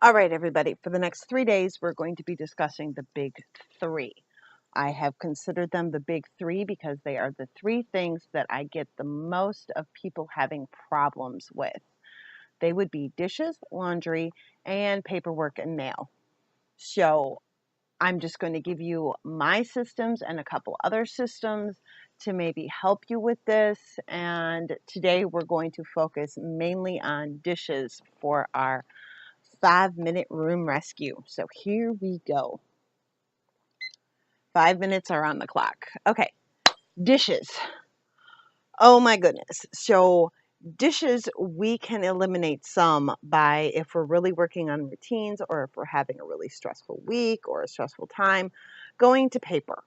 All right, everybody, for the next 3 days, we're going to be discussing the big three. I have considered them the big three because they are the three things that I get the most of people having problems with. They would be dishes, laundry, and paperwork and mail. So I'm just going to give you my systems and a couple other systems to maybe help you with this. And today we're going to focus mainly on dishes for our 5-minute room rescue. So here we go. 5 minutes are on the clock. Okay, dishes. Oh my goodness. So dishes, we can eliminate some by if we're really working on routines or if we're having a really stressful week or a stressful time, going to paper.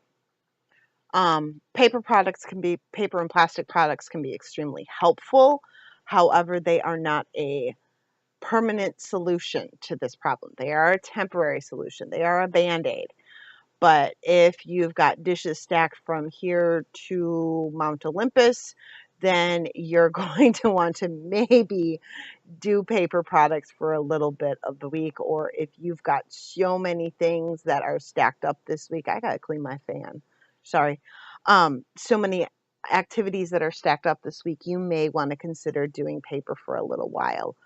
Paper and plastic products can be extremely helpful. However, they are not a permanent solution to this problem. They are a temporary solution. They are a band-aid. But if you've got dishes stacked from here to Mount Olympus, then you're going to want to maybe do paper products for a little bit of the week. Or if you've got so many things that are stacked up this week, I got to clean my fan. Sorry. So many activities that are stacked up this week, you may want to consider doing paper for a little while.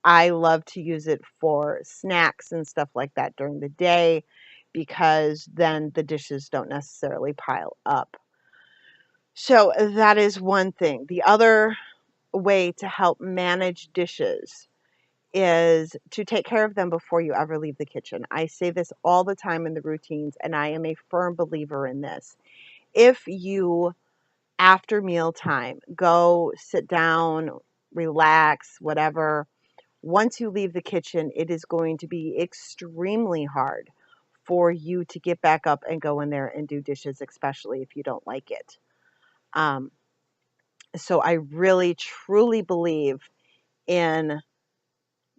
I love to use it for snacks and stuff like that during the day because then the dishes don't necessarily pile up. So that is one thing. The other way to help manage dishes is to take care of them before you ever leave the kitchen. I say this all the time in the routines, and I am a firm believer in this. If you, after mealtime, go sit down, relax, whatever, once you leave the kitchen, it is going to be extremely hard for you to get back up and go in there and do dishes, especially if you don't like it. Um, so I really, truly believe in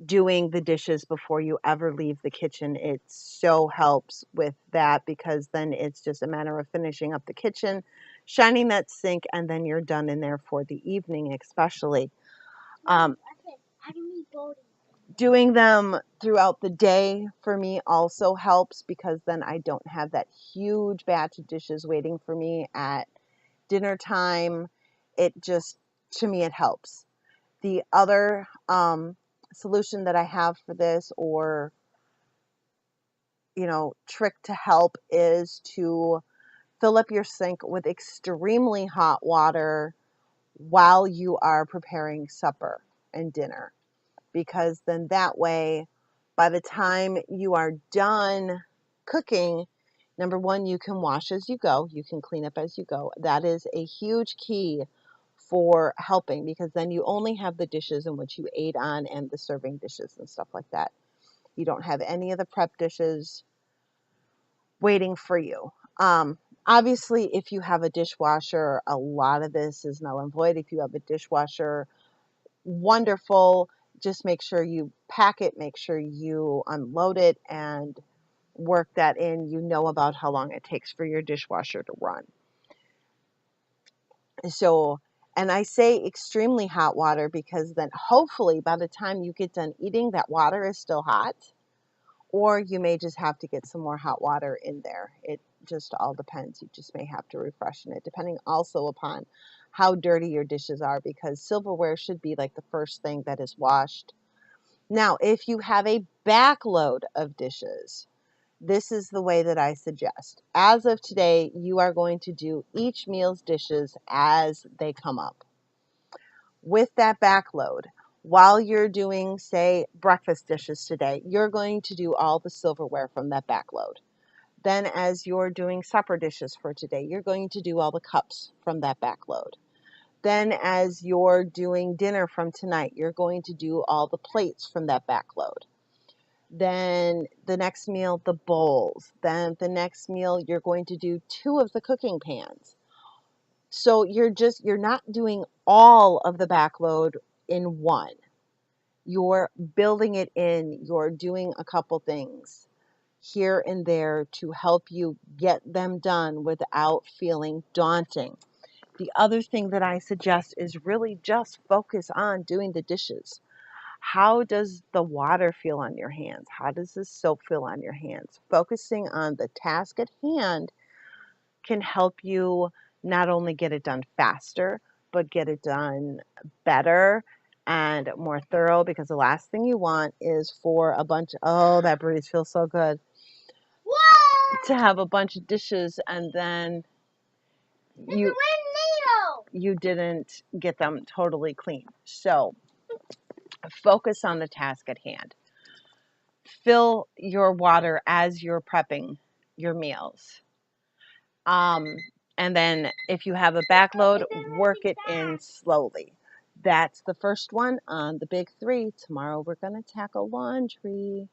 doing the dishes before you ever leave the kitchen. It so helps with that because then it's just a matter of finishing up the kitchen, shining that sink, and then you're done in there for the evening, especially. Um, Doing them throughout the day for me also helps because then I don't have that huge batch of dishes waiting for me at dinner time. It just, to me, it helps. The other solution that I have for this, or trick to help, is to fill up your sink with extremely hot water while you are preparing supper and dinner, because then that way, by the time you are done cooking, number one, you can wash as you go. You can clean up as you go. That is a huge key for helping because then you only have the dishes in which you ate on and the serving dishes and stuff like that. You don't have any of the prep dishes waiting for you. Obviously, if you have a dishwasher, a lot of this is null and void. If you have a dishwasher, wonderful. Just make sure you pack it, make sure you unload it, and work that in. You know about how long it takes for your dishwasher to run. So, and I say extremely hot water because then hopefully by the time you get done eating, that water is still hot. Or you may just have to get some more hot water in there. It just all depends. You just may have to refreshen it, depending also upon how dirty your dishes are, because silverware should be like the first thing that is washed. Now, if you have a backload of dishes, this is the way that I suggest. As of today, you are going to do each meal's dishes as they come up. With that backload, while you're doing, say, breakfast dishes today, you're going to do all the silverware from that backload. Then as you're doing supper dishes for today, you're going to do all the cups from that backload. Then as you're doing dinner from tonight, you're going to do all the plates from that backload. Then the next meal, the bowls. Then the next meal, you're going to do 2 of the cooking pans. So you're not doing all of the backload in one. You're building it in, you're doing a couple things here and there to help you get them done without feeling daunting. The other thing that I suggest is really just focus on doing the dishes. How does the water feel on your hands? How does the soap feel on your hands? Focusing on the task at hand can help you not only get it done faster, but get it done better and more thorough, because the last thing you want is for a bunch, oh, that breeze feels so good, to have a bunch of dishes and then you didn't get them totally clean. So focus on the task at hand. Fill your water as you're prepping your meals. And then if you have a backload, work it in slowly. That's the first one on the big three. Tomorrow we're going to tackle laundry.